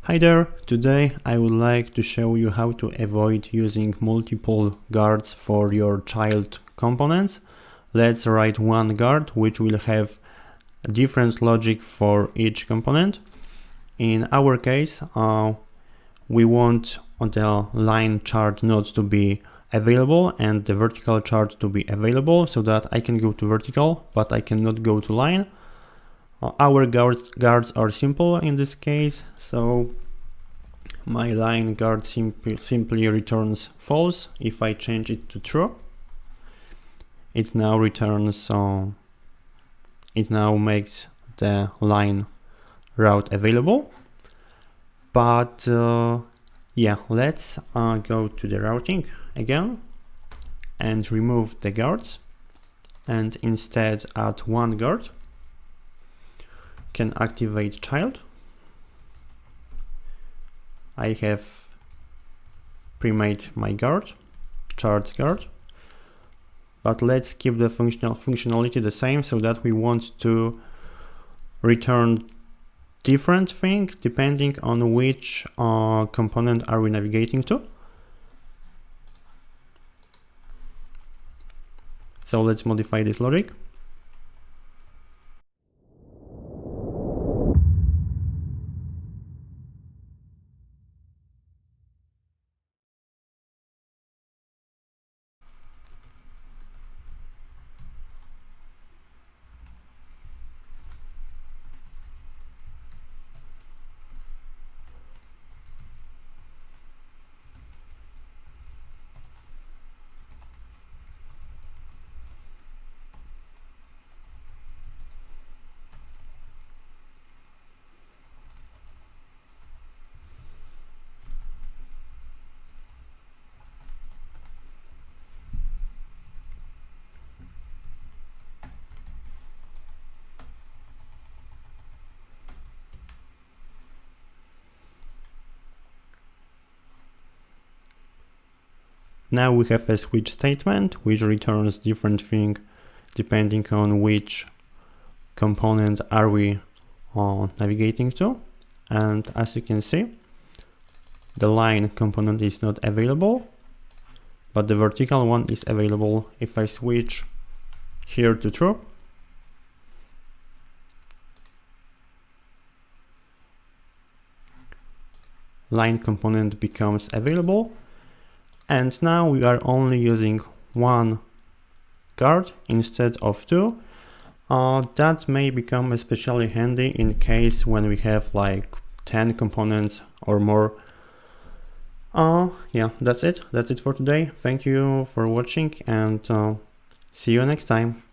Hi there, today I would like to show you how to avoid using multiple guards for your child components. Let's write one guard which will have a different logic for each component. In our case, we want the line chart node to be available and the vertical chart to be available so that I can go to vertical, but I cannot go to line. Our guards are simple in this case, so my line guard simply returns false. If I change it to true, it now returns, it now makes the line route available. But yeah, let's go to the routing again and remove the guards and instead add one guard. CanActivateChild. I have pre-made my guard, chart guard, but let's keep the functionality the same so that we want to return different thing depending on which component are we navigating to. So let's modify this logic. Now we have a switch statement which returns different thing depending on which component are we navigating to. And as you can see, the line component is not available, but the vertical one is available. If I switch here to true, line component becomes available. And now we are only using one guard instead of two. That may become especially handy in case when we have like 10 components or more. Yeah, that's it. That's it for today. Thank you for watching and see you next time.